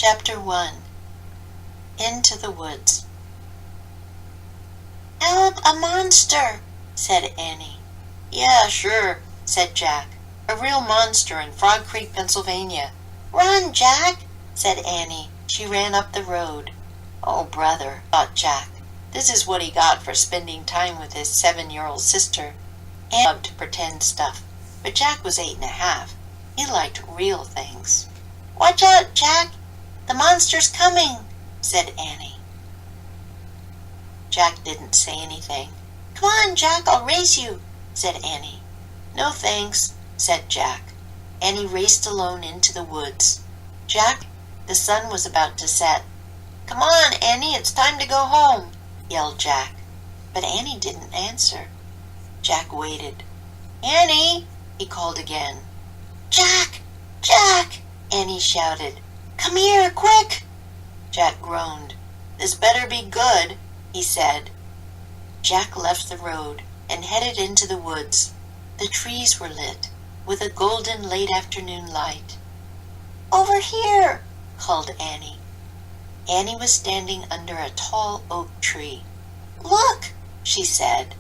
Chapter 1. Into the Woods. "Help, a monster!" said Annie. "Yeah, sure," said Jack. "A real monster in Frog Creek, Pennsylvania." "Run, Jack!" said Annie. She ran up the road. "Oh, brother," thought Jack. This is what he got for spending time with his 7-year-old sister. Annie loved to pretend stuff, but Jack was 8.5. He liked real things. "Watch out, Jack! The monster's coming," said Annie. Jack didn't say anything. "Come on, Jack, I'll race you," said Annie. "No thanks," said Jack. Annie raced alone into the woods. "Jack," the sun was about to set. "Come on, Annie, it's time to go home," yelled Jack. But Annie didn't answer. Jack waited. "Annie," he called again. "Jack! Jack!" Annie shouted. "Come here, quick!" Jack groaned. "This better be good," he said. Jack left the road and headed into the woods. The trees were lit with a golden late afternoon light. "Over here!" called Annie. Annie was standing under a tall oak tree. "Look!" she said.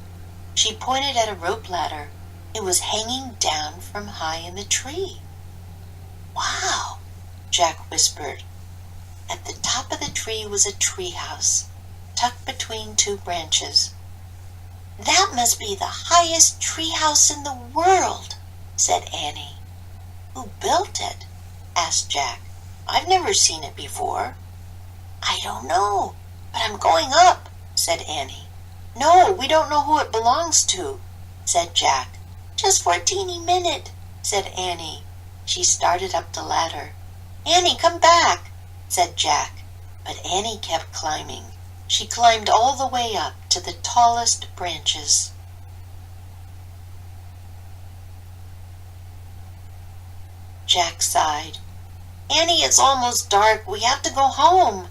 She pointed at a rope ladder. It was hanging down from high in the tree. "Wow!" Jack whispered. At the top of the tree was a tree house, tucked between two branches. "That must be the highest tree house in the world," said Annie. "Who built it?" asked Jack. "I've never seen it before." "I don't know, but I'm going up," said Annie. "No, we don't know who it belongs to," said Jack. "Just for a teeny minute," said Annie. She started up the ladder. "Annie, come back," said Jack. But Annie kept climbing. She climbed all the way up to the tallest branches. Jack sighed. "Annie, it's almost dark. We have to go home."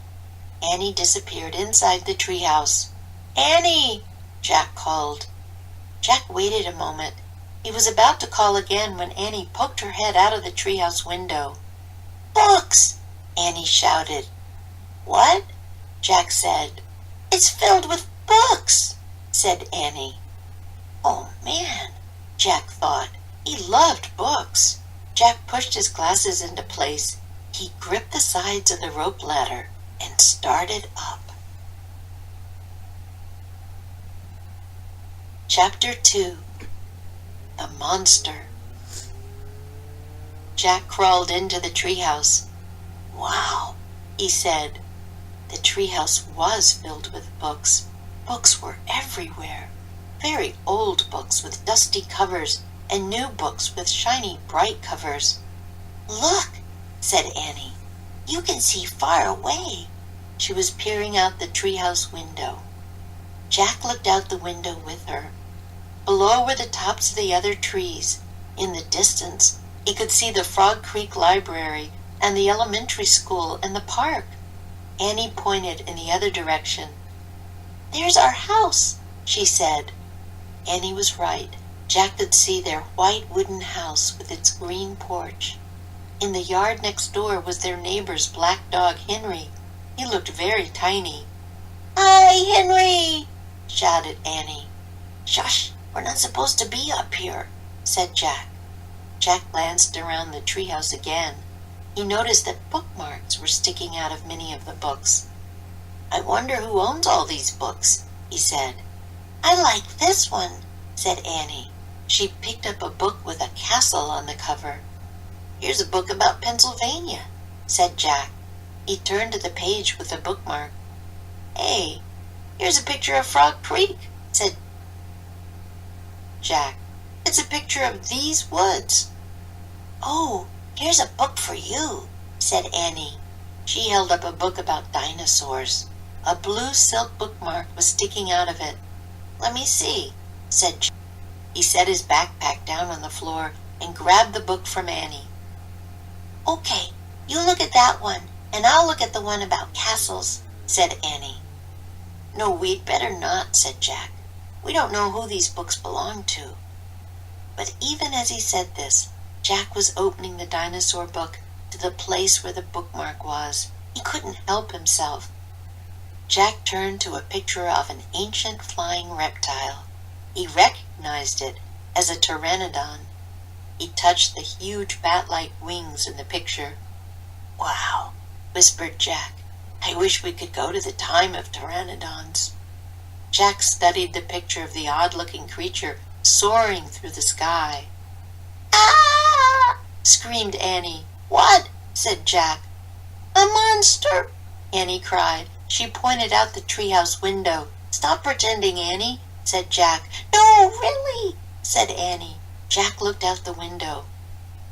Annie disappeared inside the treehouse. "Annie!" Jack called. Jack waited a moment. He was about to call again when Annie poked her head out of the treehouse window. "Books!" Annie shouted. "What?" Jack said. "It's filled with books," said Annie. "Oh, man," Jack thought. He loved books. Jack pushed his glasses into place. He gripped the sides of the rope ladder and started up. Chapter 2. The Monster. Jack crawled into the treehouse. "Wow," he said. The treehouse was filled with books. Books were everywhere. Very old books with dusty covers and new books with shiny, bright covers. "Look," said Annie. "You can see far away." She was peering out the treehouse window. Jack looked out the window with her. Below were the tops of the other trees. In the distance, he could see the Frog Creek Library and the elementary school and the park. Annie pointed in the other direction. "There's our house," she said. Annie was right. Jack could see their white wooden house with its green porch. In the yard next door was their neighbor's black dog, Henry. He looked very tiny. "Hi, Henry!" shouted Annie. "Shush, we're not supposed to be up here," said Jack. Jack glanced around the treehouse again. He noticed that bookmarks were sticking out of many of the books. "I wonder who owns all these books," he said. "I like this one," said Annie. She picked up a book with a castle on the cover. "Here's a book about Pennsylvania," said Jack. He turned to the page with the bookmark. "Hey, here's a picture of Frog Creek," said Jack. "It's a picture of these woods." "Oh, here's a book for you," said Annie. She held up a book about dinosaurs. A blue silk bookmark was sticking out of it. "Let me see," said Jack. He set his backpack down on the floor and grabbed the book from Annie. "Okay, you look at that one, and I'll look at the one about castles," said Annie. "No, we'd better not," said Jack. "We don't know who these books belong to." But even as he said this, Jack was opening the dinosaur book to the place where the bookmark was. He couldn't help himself. Jack turned to a picture of an ancient flying reptile. He recognized it as a pteranodon. He touched the huge bat-like wings in the picture. "Wow," whispered Jack. "I wish we could go to the time of pteranodons." Jack studied the picture of the odd-looking creature soaring through the sky. "Ah!" screamed Annie. "What?" said Jack. "A monster!" Annie cried. She pointed out the treehouse window. "Stop pretending, Annie," said Jack. "No, really," said Annie. Jack looked out the window.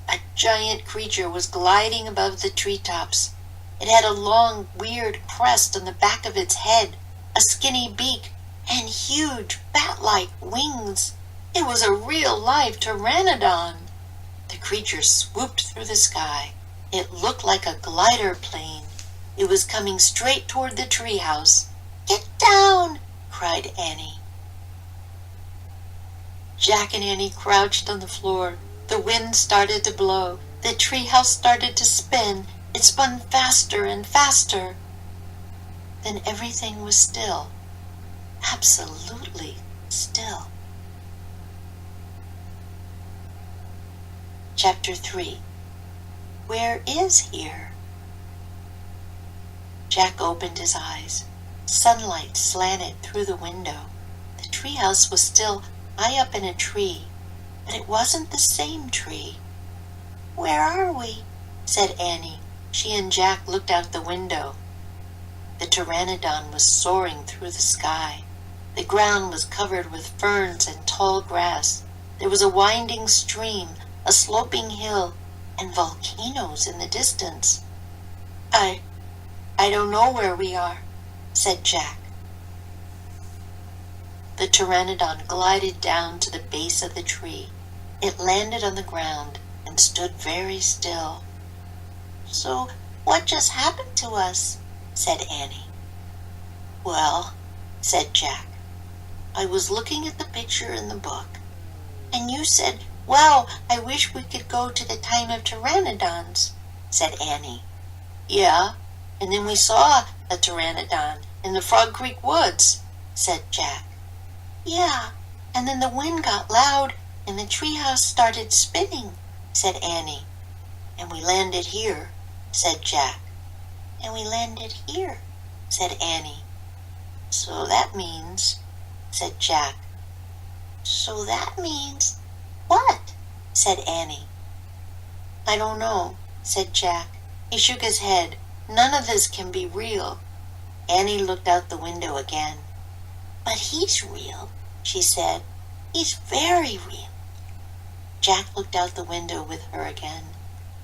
A giant creature was gliding above the treetops. It had a long, weird crest on the back of its head, a skinny beak, and huge bat-like wings. It was a real-life pteranodon. The creature swooped through the sky. It looked like a glider plane. It was coming straight toward the treehouse. "Get down!" cried Annie. Jack and Annie crouched on the floor. The wind started to blow. The treehouse started to spin. It spun faster and faster. Then everything was still. Absolutely still. Chapter 3. Where is here? Jack opened his eyes. Sunlight slanted through the window. The treehouse was still high up in a tree, but it wasn't the same tree. "Where are we?" said Annie. She and Jack looked out the window. The pteranodon was soaring through the sky. The ground was covered with ferns and tall grass. There was a winding stream, a sloping hill, and volcanoes in the distance. I don't know where we are," said Jack. The pteranodon glided down to the base of the tree. It landed on the ground and stood very still. "So what just happened to us?" said Annie. "Well," said Jack, "I was looking at the picture in the book, and you said, 'Well, I wish we could go to the time of pteranodons,'" said Annie. "Yeah, and then we saw a pteranodon in the Frog Creek woods," said Jack. "Yeah, and then the wind got loud and the treehouse started spinning," said Annie. "And we landed here," said Jack. "And we landed here," said Annie. "So that means," said Jack. "So that means what?" said Annie. "I don't know," said Jack. He shook his head. "None of this can be real." Annie looked out the window again. "But he's real," she said. "He's very real." Jack looked out the window with her again.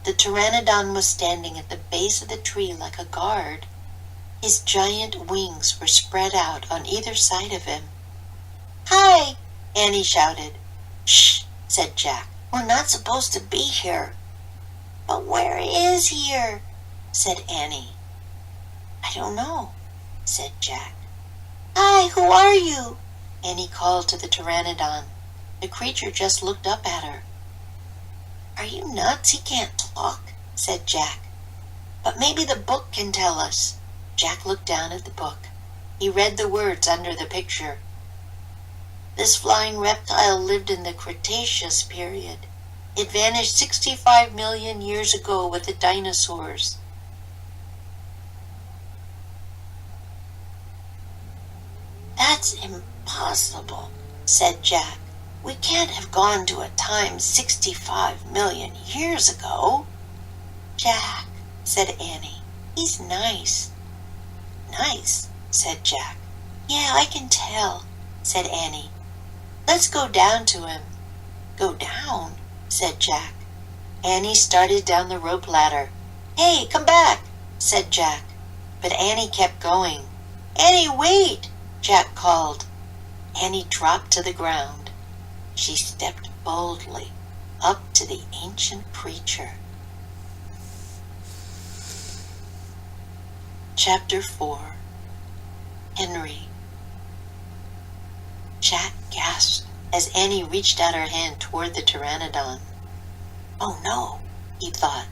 The pteranodon was standing at the base of the tree like a guard. His giant wings were spread out on either side of him. "Hi!" Annie shouted. "Shh!" said Jack. "We're not supposed to be here." "But where is here?" said Annie. "I don't know," said Jack. "Hi, who are you?" Annie called to the pteranodon. The creature just looked up at her. "Are you nuts? He can't talk," said Jack. "But maybe the book can tell us." Jack looked down at the book. He read the words under the picture. "This flying reptile lived in the Cretaceous period. It vanished 65 million years ago with the dinosaurs." "That's impossible," said Jack. "We can't have gone to a time 65 million years ago." "Jack," said Annie, "he's nice." "Nice," said Jack. "Yeah, I can tell," said Annie. "Let's go down to him." "Go down?" said Jack. Annie started down the rope ladder. "Hey, come back," said Jack. But Annie kept going. "Annie, wait!" Jack called. Annie dropped to the ground. She stepped boldly up to the ancient creature. Chapter 4. Henry. Jack gasped as Annie reached out her hand toward the pteranodon. "Oh no," he thought.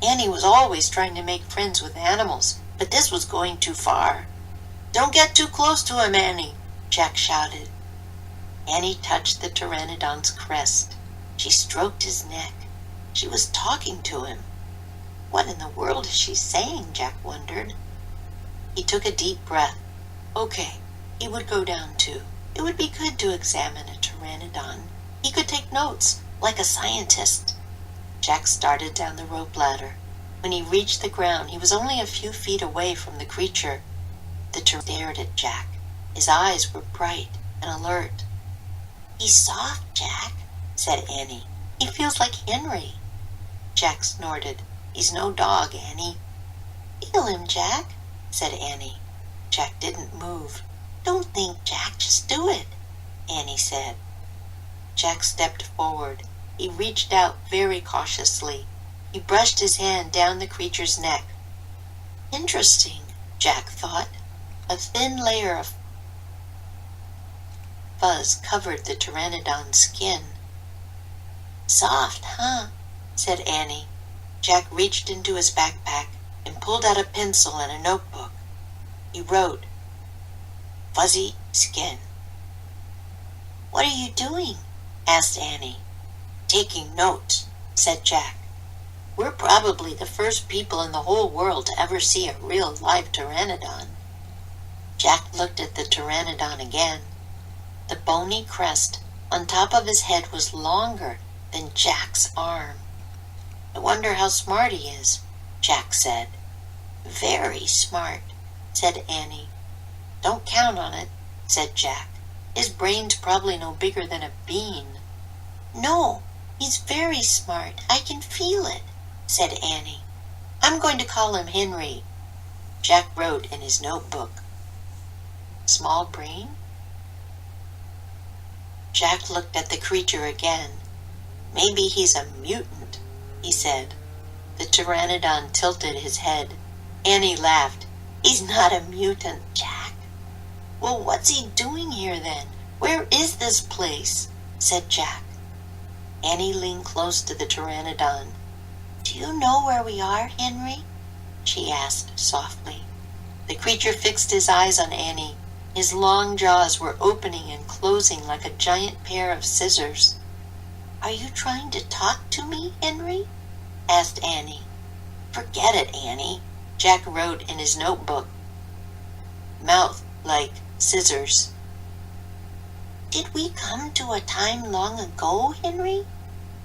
Annie was always trying to make friends with animals, but this was going too far. "Don't get too close to him, Annie," Jack shouted. Annie touched the pteranodon's crest. She stroked his neck. She was talking to him. What in the world is she saying? Jack wondered. He took a deep breath. Okay, he would go down too. It would be good to examine a pteranodon. He could take notes, like a scientist. Jack started down the rope ladder. When he reached the ground, he was only a few feet away from the creature. The pteranodon stared at Jack. His eyes were bright and alert. "He's soft, Jack," said Annie. "He feels like Henry." Jack snorted. "He's no dog, Annie." "Feel him, Jack," said Annie. Jack didn't move. "Don't think, Jack, just do it," Annie said. Jack stepped forward. He reached out very cautiously. He brushed his hand down the creature's neck. Interesting, Jack thought. A thin layer of fuzz covered the pteranodon's skin. "Soft, huh?" said Annie. Jack reached into his backpack and pulled out a pencil and a notebook. He wrote, "Fuzzy skin." "What are you doing?" asked Annie. "Taking notes," said Jack. "We're probably the first people in the whole world to ever see a real live pteranodon." Jack looked at the pteranodon again. The bony crest on top of his head was longer than Jack's arm. "I wonder how smart he is," Jack said. "Very smart," said Annie. "Don't count on it," said Jack. "His brain's probably no bigger than a bean." "No, he's very smart. I can feel it," said Annie. "I'm going to call him Henry." Jack wrote in his notebook. "Small brain?" Jack looked at the creature again. "Maybe he's a mutant," he said. The pteranodon tilted his head. Annie laughed. "He's not a mutant, Jack." "Well, what's he doing here then? Where is this place?" said Jack. Annie leaned close to the pteranodon. "Do you know where we are, Henry?" she asked softly. The creature fixed his eyes on Annie. His long jaws were opening and closing like a giant pair of scissors. "Are you trying to talk to me, Henry?" asked Annie. "Forget it, Annie," Jack wrote in his notebook. "Mouth like scissors." "Did we come to a time long ago, Henry?"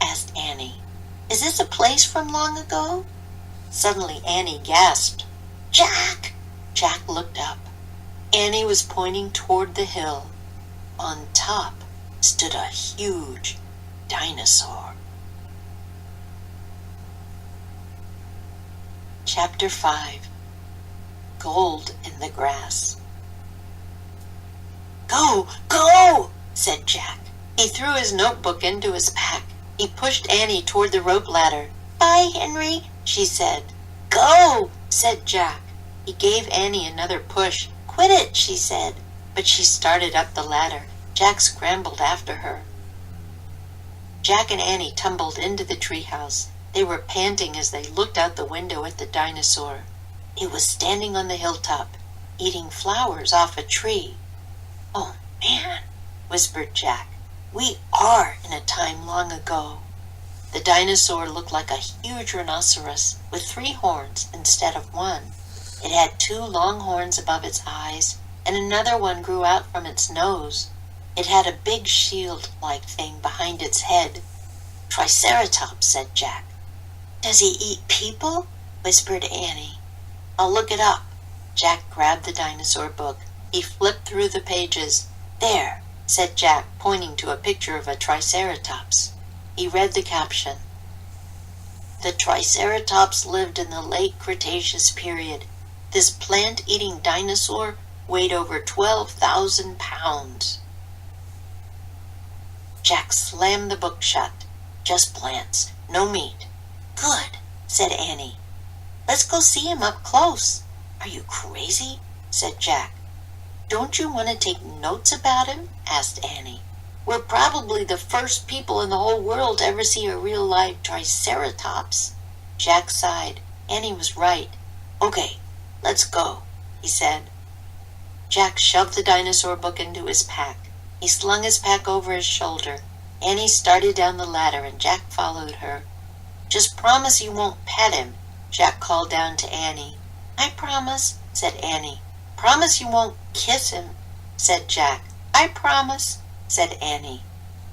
asked Annie. "Is this a place from long ago?" Suddenly Annie gasped. "Jack!" Jack looked up. Annie was pointing toward the hill. On top stood a huge dinosaur. Chapter 5. Gold in the Grass. "Go! Go!" said Jack. He threw his notebook into his pack. He pushed Annie toward the rope ladder. "Bye, Henry," she said. "Go!" said Jack. He gave Annie another push. "Quit it," she said. But she started up the ladder. Jack scrambled after her. Jack and Annie tumbled into the treehouse. They were panting as they looked out the window at the dinosaur. It was standing on the hilltop, eating flowers off a tree. "Oh, man," whispered Jack. "We are in a time long ago." The dinosaur looked like a huge rhinoceros with 3 horns instead of 1. It had 2 long horns above its eyes, and another one grew out from its nose. It had a big shield-like thing behind its head. "Triceratops," said Jack. "Does he eat people?" whispered Annie. "I'll look it up." Jack grabbed the dinosaur book. He flipped through the pages. "There," said Jack, pointing to a picture of a triceratops. He read the caption. "The Triceratops lived in the late Cretaceous period. This plant-eating dinosaur weighed over 12,000 pounds. Jack slammed the book shut. "Just plants, no meat." "Good," said Annie. "Let's go see him up close." "Are you crazy?" said Jack. "Don't you want to take notes about him?" asked Annie. "We're probably the first people in the whole world to ever see a real live triceratops." Jack sighed. Annie was right. "Okay, let's go," he said. Jack shoved the dinosaur book into his pack. He slung his pack over his shoulder. Annie started down the ladder and Jack followed her. "Just promise you won't pet him," Jack called down to Annie. "I promise," said Annie. "Promise you won't kiss him," said Jack. "I promise," said Annie.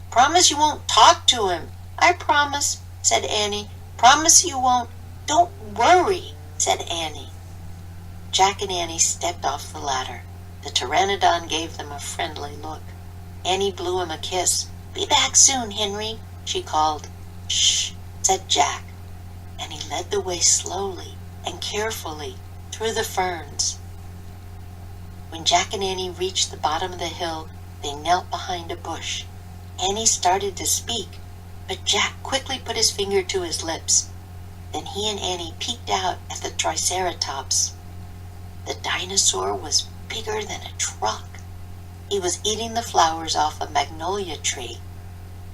"Promise you won't talk to him." "I promise," said Annie. "Promise you won't—" "Don't worry," said Annie. Jack and Annie stepped off the ladder. The pteranodon gave them a friendly look. Annie blew him a kiss. "Be back soon, Henry," she called. "Shh," said Jack, and he led the way slowly and carefully through the ferns. When Jack and Annie reached the bottom of the hill, they knelt behind a bush. Annie started to speak, but Jack quickly put his finger to his lips. Then he and Annie peeked out at the Triceratops. The dinosaur was bigger than a truck. He was eating the flowers off a magnolia tree.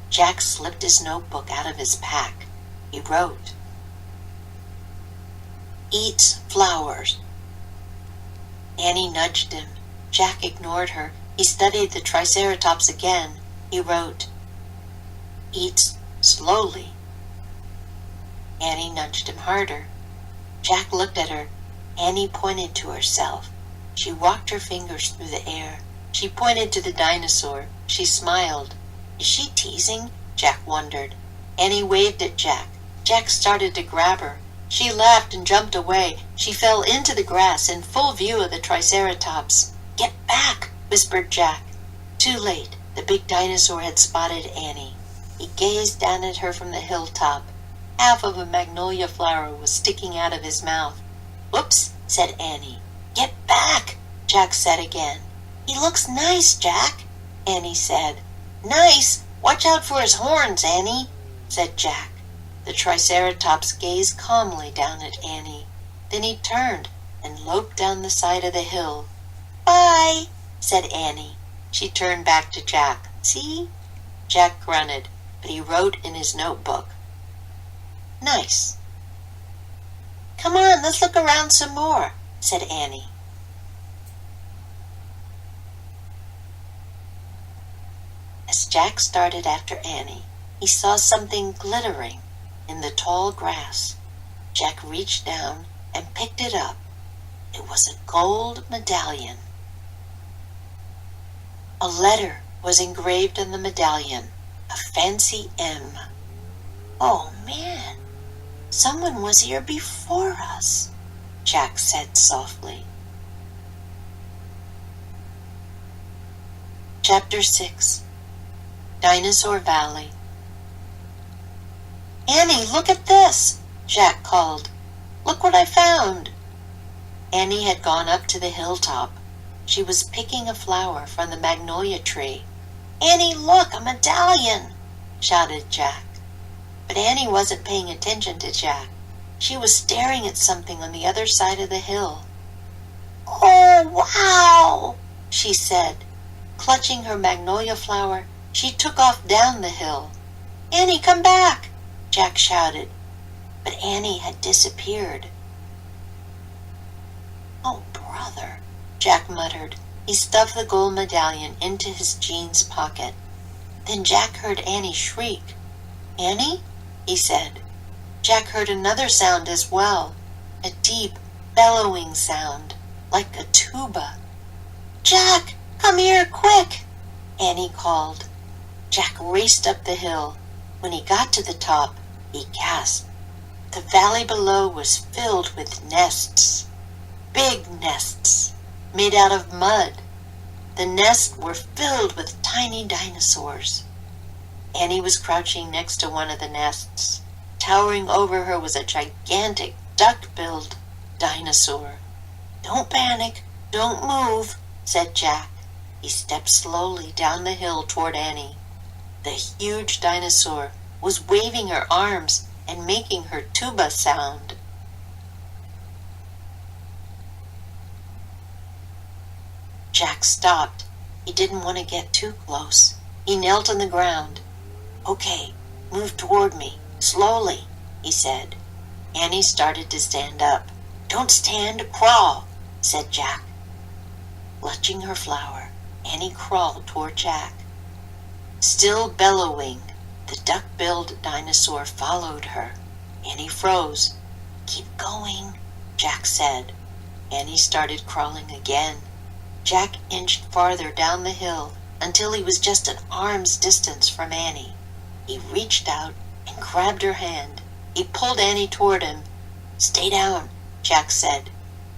Jack slipped his notebook out of his pack. He wrote, "Eats flowers." Annie nudged him. Jack ignored her. He studied the Triceratops again. He wrote, "Eats slowly." Annie nudged him harder. Jack looked at her. Annie pointed to herself. She walked her fingers through the air. She pointed to the dinosaur. She smiled. Is she teasing? Jack wondered. Annie waved at Jack. Jack started to grab her. She laughed and jumped away. She fell into the grass in full view of the Triceratops. "Get back," whispered Jack. Too late. The big dinosaur had spotted Annie. He gazed down at her from the hilltop. Half of a magnolia flower was sticking out of his mouth. "Whoops," said Annie. "Get back," Jack said again. "He looks nice, Jack," Annie said. "Nice? Watch out for his horns, Annie," said Jack. The Triceratops gazed calmly down at Annie. Then he turned and loped down the side of the hill. "Bye," said Annie. She turned back to Jack. "See?" Jack grunted, but he wrote in his notebook, "Nice." "Come on, let's look around some more," said Annie. As Jack started after Annie, he saw something glittering in the tall grass. Jack reached down and picked it up. It was a gold medallion. A letter was engraved on the medallion, a fancy M. "Oh, man, someone was here before us," Jack said softly. Chapter 6. Dinosaur Valley. "Annie, look at this," Jack called. "Look what I found." Annie had gone up to the hilltop. She was picking a flower from the magnolia tree. "Annie, look, a medallion," shouted Jack. But Annie wasn't paying attention to Jack. She was staring at something on the other side of the hill. "Oh, wow," she said. Clutching her magnolia flower, she took off down the hill. "Annie, come back," Jack shouted. But Annie had disappeared. "Oh, brother," Jack muttered. He stuffed the gold medallion into his jeans pocket. Then Jack heard Annie shriek. "Annie?" he said. Jack heard another sound as well, a deep, bellowing sound, like a tuba. "Jack, come here, quick!" Annie called. Jack raced up the hill. When he got to the top, he gasped. The valley below was filled with nests. Big nests, made out of mud. The nests were filled with tiny dinosaurs. Annie was crouching next to one of the nests. Towering over her was a gigantic duck-billed dinosaur. "Don't panic, don't move," said Jack. He stepped slowly down the hill toward Annie. The huge dinosaur was waving her arms and making her tuba sound. Jack stopped. He didn't want to get too close. He knelt on the ground. "Okay, move toward me, slowly," he said. Annie started to stand up. "Don't stand, crawl," said Jack. Clutching her flower, Annie crawled toward Jack. Still bellowing, the duck-billed dinosaur followed her. Annie froze. "Keep going," Jack said. Annie started crawling again. Jack inched farther down the hill until he was just an arm's distance from Annie. He reached out and grabbed her hand. He pulled Annie toward him. "Stay down," Jack said.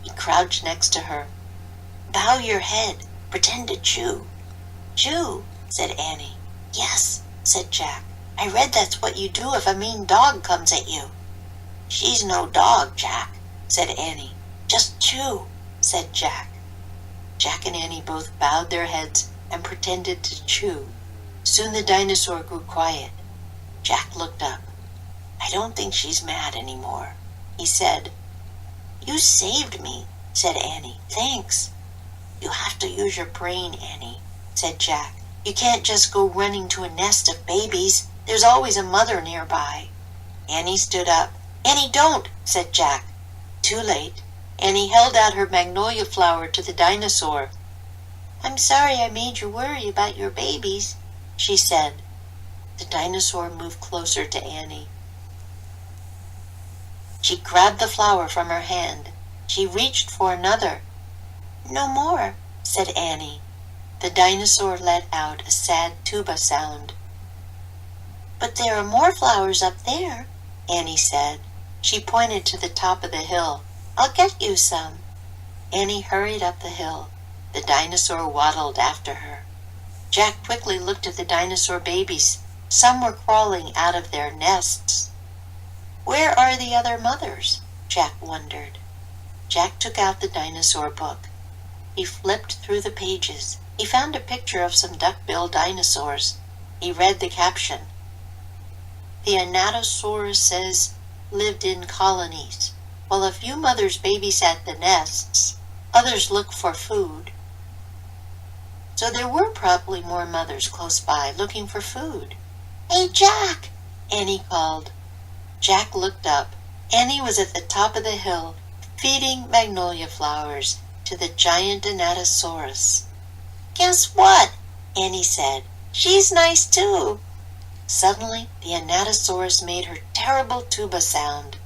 He crouched next to her. "Bow your head. Pretend to chew." "Chew," said Annie. "Yes," said Jack. "I read that's what you do if a mean dog comes at you." "She's no dog, Jack," said Annie. "Just chew," said Jack. Jack and Annie both bowed their heads and pretended to chew. Soon the dinosaur grew quiet. Jack looked up. "I don't think she's mad anymore," he said. "You saved me," said Annie. "Thanks." "You have to use your brain, Annie," said Jack. "You can't just go running to a nest of babies. There's always a mother nearby." Annie stood up. "Annie, don't," said Jack. Too late. Annie held out her magnolia flower to the dinosaur. "I'm sorry I made you worry about your babies," she said. The dinosaur moved closer to Annie. She grabbed the flower from her hand. She reached for another. "No more," said Annie. The dinosaur let out a sad tuba sound. "But there are more flowers up there," Annie said. She pointed to the top of the hill. "I'll get you some." Annie hurried up the hill. The dinosaur waddled after her. Jack quickly looked at the dinosaur babies. Some were crawling out of their nests. "Where are the other mothers?" Jack wondered. Jack took out the dinosaur book. He flipped through the pages. He found a picture of some duck-billed dinosaurs. He read the caption. "The Anatosauruses lived in colonies. While a few mothers babysat the nests, others looked for food." So there were probably more mothers close by looking for food. "Hey, Jack!" Annie called. Jack looked up. Annie was at the top of the hill, feeding magnolia flowers to the giant Anatosaurus. "Guess what?" Annie said. "She's nice too." Suddenly, the Anatosaurus made her terrible tuba sound.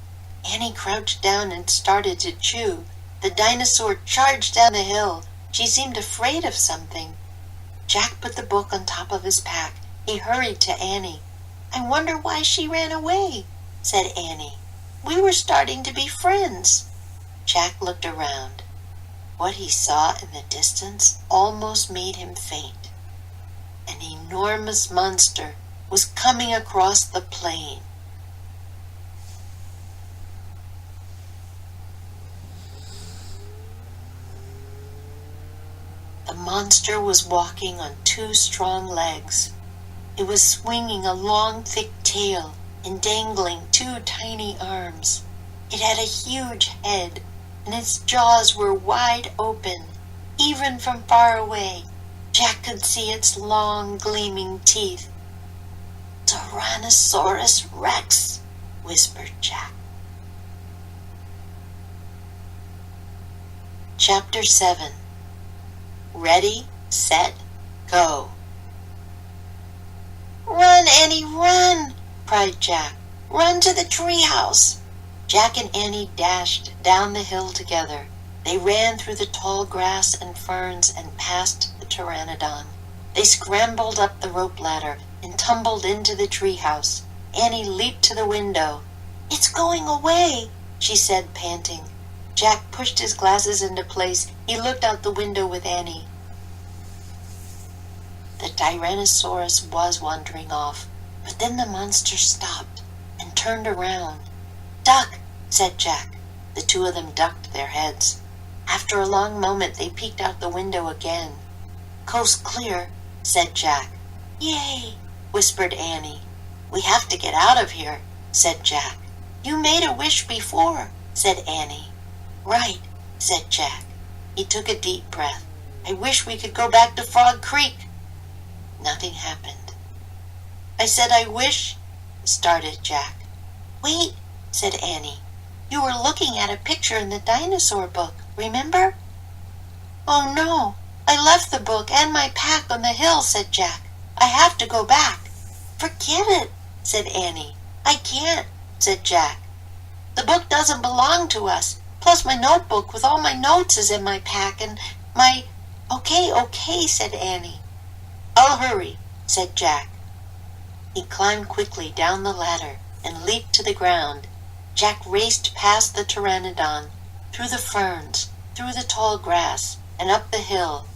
Annie crouched down and started to chew. The dinosaur charged down the hill. She seemed afraid of something. Jack put the book on top of his pack. He hurried to Annie. "I wonder why she ran away," said Annie. "We were starting to be friends." Jack looked around. What he saw in the distance almost made him faint. An enormous monster was coming across the plain. The monster was walking on two strong legs. It was swinging a long, thick tail and dangling two tiny arms. It had a huge head, and its jaws were wide open. Even from far away, Jack could see its long, gleaming teeth. "Tyrannosaurus Rex," whispered Jack. Chapter 7. Ready, set, go. "Run, Annie, run!" cried Jack. "Run to the treehouse!" Jack and Annie dashed down the hill together. They ran through the tall grass and ferns and past the pteranodon. They scrambled up the rope ladder and tumbled into the treehouse. Annie leaped to the window. "It's going away," she said, panting. Jack pushed his glasses into place. He looked out the window with Annie. The Tyrannosaurus was wandering off, but then the monster stopped and turned around. "Duck," said Jack. The two of them ducked their heads. After a long moment, they peeked out the window again. "Coast clear," said Jack. "Yay," whispered Annie. "We have to get out of here," said Jack. "You made a wish before," said Annie. "Right," said Jack. He took a deep breath. "I wish we could go back to Frog Creek." Nothing happened. "I said I wish," started Jack. "Wait," said Annie. You were looking at a picture in the dinosaur book, remember?" "Oh no, I left the book and my pack on the hill," said Jack. "I have to go back." "Forget it," said Annie. "I can't," said Jack. "The book doesn't belong to us. Plus my notebook with all my notes is in my pack and my—" Okay, said Annie. "I'll hurry," said Jack. He climbed quickly down the ladder and leaped to the ground. Jack raced past the pteranodon, through the ferns, through the tall grass, and up the hill.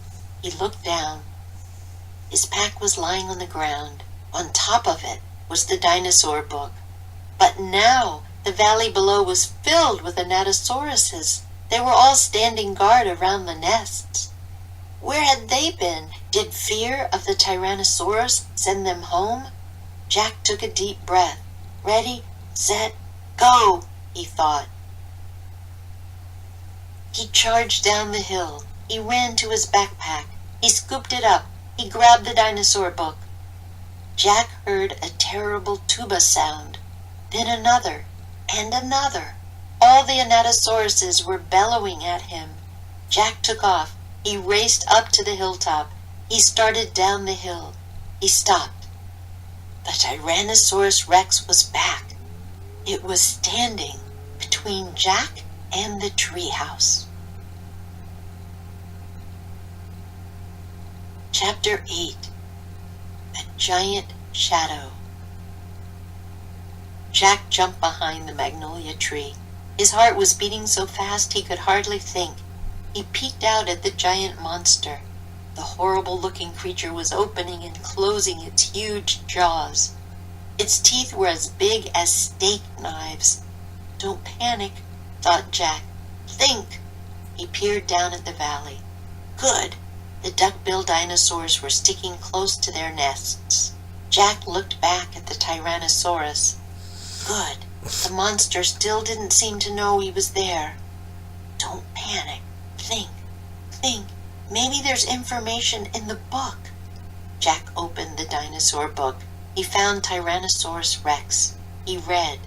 He looked down. His pack was lying on the ground. On top of it was the dinosaur book. But now the valley below was filled with anatosauruses. They were all standing guard around the nests. Where had they been? Did fear of the Tyrannosaurus send them home? Jack took a deep breath. Ready, set, go, he thought. He charged down the hill. He ran to his backpack. He scooped it up. He grabbed the dinosaur book. Jack heard a terrible tuba sound, then another, and another. All the anatosauruses were bellowing at him. Jack took off. He raced up to the hilltop. He started down the hill. He stopped. The Tyrannosaurus Rex was back. It was standing between Jack and the treehouse. Chapter 8. A Giant Shadow. Jack jumped behind the magnolia tree. His heart was beating so fast he could hardly think. He peeked out at the giant monster. The horrible-looking creature was opening and closing its huge jaws. Its teeth were as big as steak knives. "Don't panic," thought Jack. "Think." He peered down at the valley. Good. The duck-billed dinosaurs were sticking close to their nests. Jack looked back at the Tyrannosaurus. Good. The monster still didn't seem to know he was there. Don't panic. Think. Maybe there's information in the book. Jack opened the dinosaur book. He found Tyrannosaurus Rex. He read.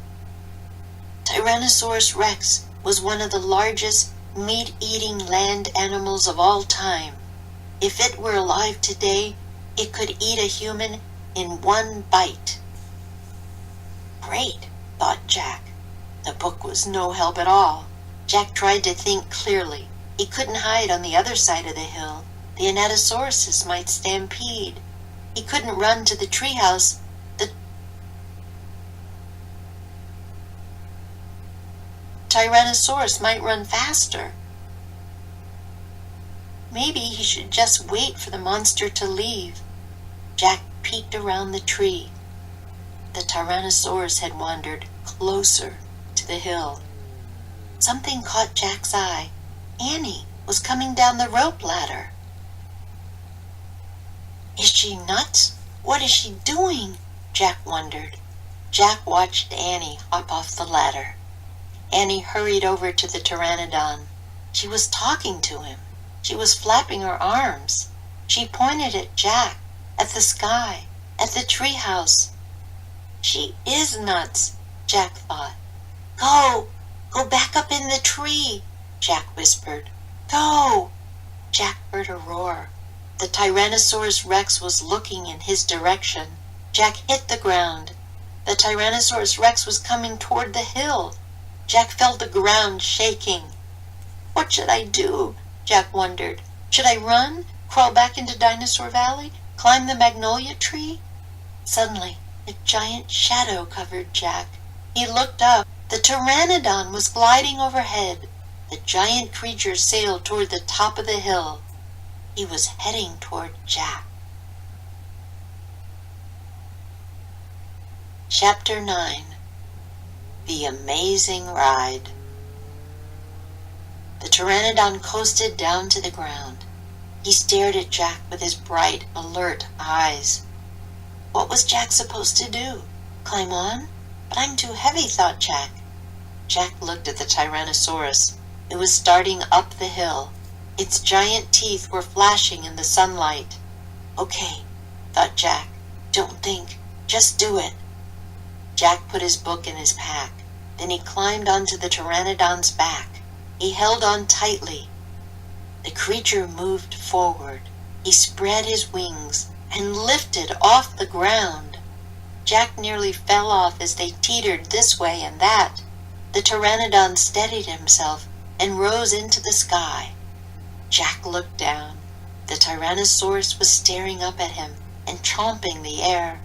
Tyrannosaurus Rex was one of the largest meat-eating land animals of all time. If it were alive today, it could eat a human in one bite. Great, thought Jack. The book was no help at all. Jack tried to think clearly. He couldn't hide on the other side of the hill. The anatosauruses might stampede. He couldn't run to the treehouse. The Tyrannosaurus might run faster. Maybe he should just wait for the monster to leave. Jack peeked around the tree. The Tyrannosaurus had wandered closer to the hill. Something caught Jack's eye. Annie was coming down the rope ladder. Is she nuts? What is she doing? Jack wondered. Jack watched Annie hop off the ladder. Annie hurried over to the pteranodon. She was talking to him. She was flapping her arms. She pointed at Jack, at the sky, at the treehouse. She is nuts, Jack thought. Go back up in the tree, Jack whispered. Go! Jack heard a roar. The Tyrannosaurus Rex was looking in his direction. Jack hit the ground. The Tyrannosaurus Rex was coming toward the hill. Jack felt the ground shaking. What should I do? Jack wondered. Should I run? Crawl back into Dinosaur Valley? Climb the magnolia tree? Suddenly, a giant shadow covered Jack. He looked up. The pteranodon was gliding overhead. The giant creature sailed toward the top of the hill. He was heading toward Jack. Chapter 9. The Amazing Ride. The pteranodon coasted down to the ground. He stared at Jack with his bright, alert eyes. What was Jack supposed to do? Climb on? But I'm too heavy, thought Jack. Jack looked at the Tyrannosaurus. It was starting up the hill. Its giant teeth were flashing in the sunlight. Okay, thought Jack. Don't think. Just do it. Jack put his book in his pack. Then he climbed onto the pteranodon's back. He held on tightly. The creature moved forward. He spread his wings and lifted off the ground. Jack nearly fell off as they teetered this way and that. The pteranodon steadied himself and rose into the sky. Jack looked down. The Tyrannosaurus was staring up at him and chomping the air.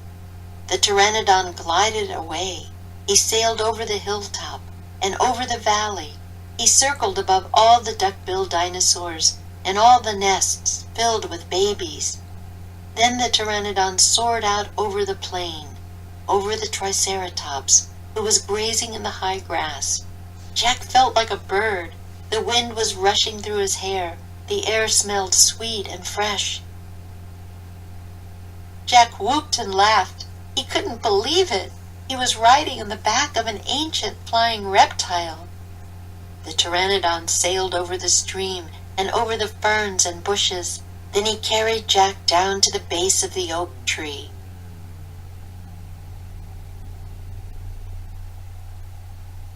The pteranodon glided away. He sailed over the hilltop and over the valley. He circled above all the duck-billed dinosaurs and all the nests filled with babies. Then the pteranodon soared out over the plain, over the triceratops, who was grazing in the high grass. Jack felt like a bird. The wind was rushing through his hair. The air smelled sweet and fresh. Jack whooped and laughed. He couldn't believe it. He was riding on the back of an ancient flying reptile. The pteranodon sailed over the stream and over the ferns and bushes. Then he carried Jack down to the base of the oak tree.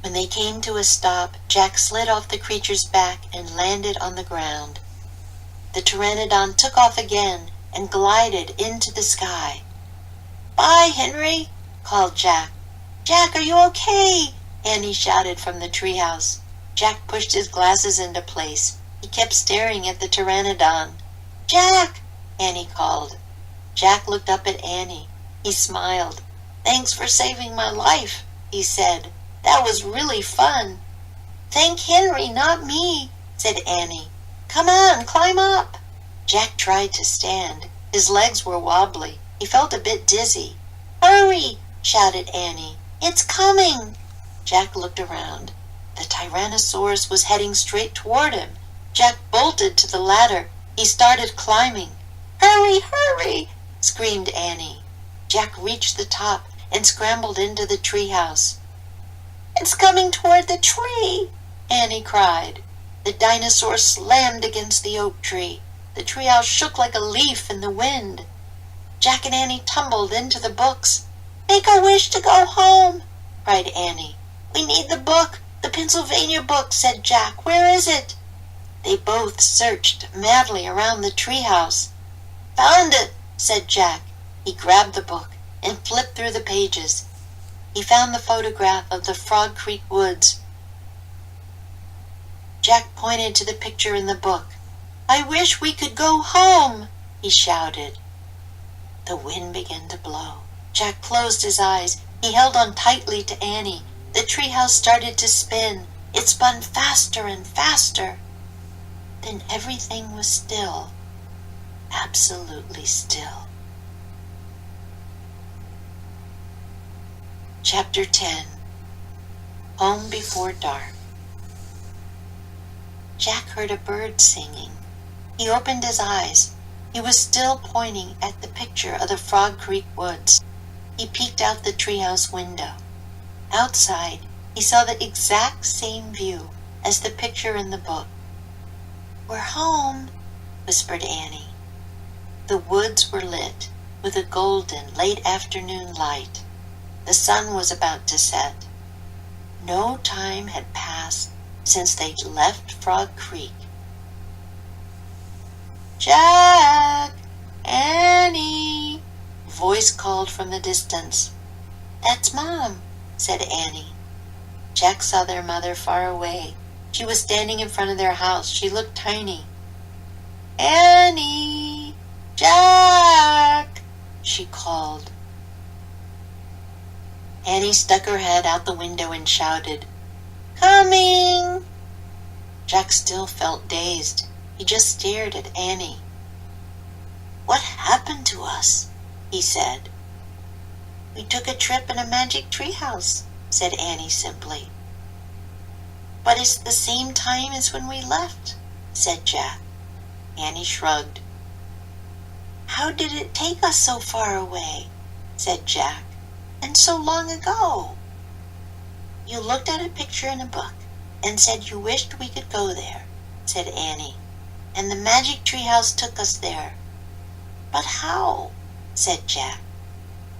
When they came to a stop, Jack slid off the creature's back and landed on the ground. The pteranodon took off again and glided into the sky. "Bye, Henry," called Jack. "Jack, are you okay?" Annie shouted from the treehouse. Jack pushed his glasses into place. He kept staring at the pteranodon. "Jack!" Annie called. Jack looked up at Annie. He smiled. "Thanks for saving my life," he said. "That was really fun." "Thank Henry, not me," said Annie. "Come on, climb up." Jack tried to stand. His legs were wobbly. He felt a bit dizzy. "Hurry!" shouted Annie. "It's coming!" Jack looked around. The Tyrannosaurus was heading straight toward him. Jack bolted to the ladder. He started climbing. "Hurry, hurry!" screamed Annie. Jack reached the top and scrambled into the treehouse. "It's coming toward the tree!" Annie cried. The dinosaur slammed against the oak tree. The treehouse shook like a leaf in the wind. Jack and Annie tumbled into the books. "Make a wish to go home!" cried Annie. "We need the book, the Pennsylvania book," said Jack. "Where is it?" They both searched madly around the treehouse. "Found it," said Jack. He grabbed the book and flipped through the pages. He found the photograph of the Frog Creek woods. Jack pointed to the picture in the book. "I wish we could go home," he shouted. The wind began to blow. Jack closed his eyes. He held on tightly to Annie. The treehouse started to spin. It spun faster and faster. Then everything was still, absolutely still. Chapter 10. Home Before Dark. Jack heard a bird singing. He opened his eyes. He was still pointing at the picture of the Frog Creek woods. He peeked out the treehouse window. Outside, he saw the exact same view as the picture in the book. "We're home," whispered Annie. The woods were lit with a golden late afternoon light. The sun was about to set. No time had passed since they'd left Frog Creek. "Jack! Annie!" A voice called from the distance. "That's Mom," said Annie. Jack saw their mother far away. She was standing in front of their house. She looked tiny. "Annie! Jack!" she called. Annie stuck her head out the window and shouted, "Coming!" Jack still felt dazed. He just stared at Annie. "What happened to us?" he said. "We took a trip in a magic treehouse," said Annie simply. "But it's the same time as when we left," said Jack. Annie shrugged. "How did it take us so far away?" said Jack. "And so long ago?" "You looked at a picture in a book and said you wished we could go there," said Annie. "And the magic treehouse took us there." "But how?" said Jack.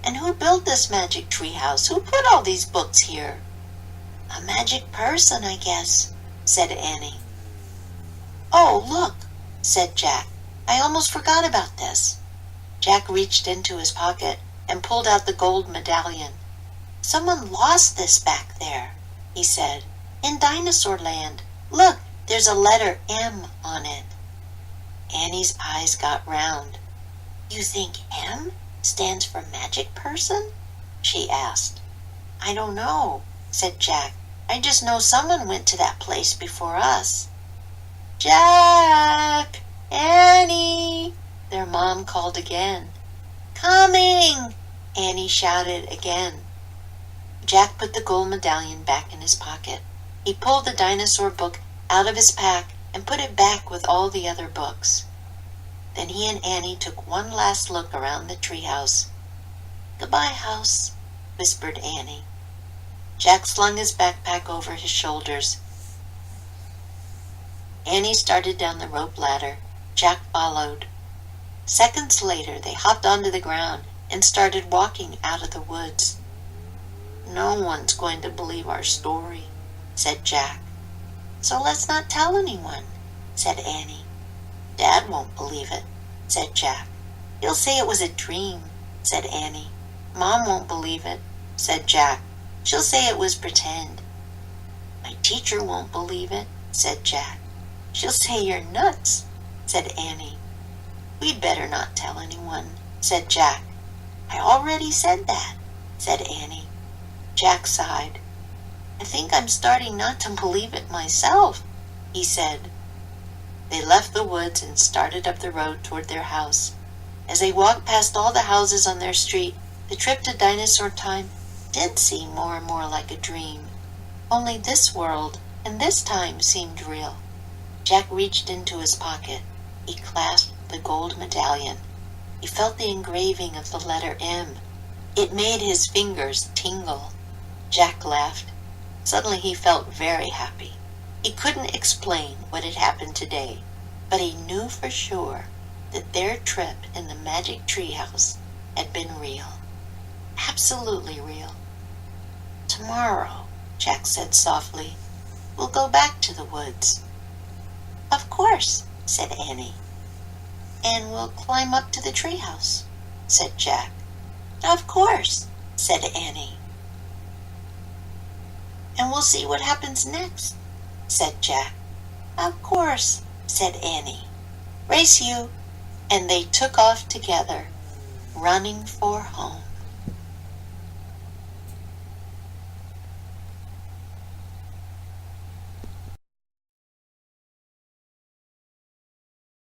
"And who built this magic treehouse? Who put all these books here?" A magic person, I guess, said Annie. Oh, look, said Jack. I almost forgot about this. Jack reached into his pocket and pulled out the gold medallion. Someone lost this back there, he said. In Dinosaur Land. Look, there's a letter M on it. Annie's eyes got round. You think M stands for magic person? She asked. I don't know, said Jack. I just know someone went to that place before us. Jack! Annie! Their mom called again. Coming! Annie shouted again. Jack put the gold medallion back in his pocket. He pulled the dinosaur book out of his pack and put it back with all the other books. Then he and Annie took one last look around the treehouse. Goodbye, house, whispered Annie. Jack slung his backpack over his shoulders. Annie started down the rope ladder. Jack followed. Seconds later, they hopped onto the ground and started walking out of the woods. No one's going to believe our story, said Jack. So let's not tell anyone, said Annie. Dad won't believe it, said Jack. He'll say it was a dream, said Annie. Mom won't believe it, said Jack. She'll say it was pretend. My teacher won't believe it, said Jack. She'll say you're nuts, said Annie. We'd better not tell anyone, said Jack. I already said that, said Annie. Jack sighed. I think I'm starting not to believe it myself, he said. They left the woods and started up the road toward their house. As they walked past all the houses on their street, the trip to Dinosaur Time did seem more and more like a dream. Only this world and this time seemed real. Jack reached into his pocket. He clasped the gold medallion. He felt the engraving of the letter M. It made his fingers tingle. Jack laughed. Suddenly he felt very happy. He couldn't explain what had happened today, but he knew for sure that their trip in the magic treehouse had been real. Absolutely real. Tomorrow, Jack said softly, we'll go back to the woods. Of course, said Annie. And we'll climb up to the treehouse, said Jack. Of course, said Annie. And we'll see what happens next, said Jack. Of course, said Annie. Race you. And they took off together, running for home.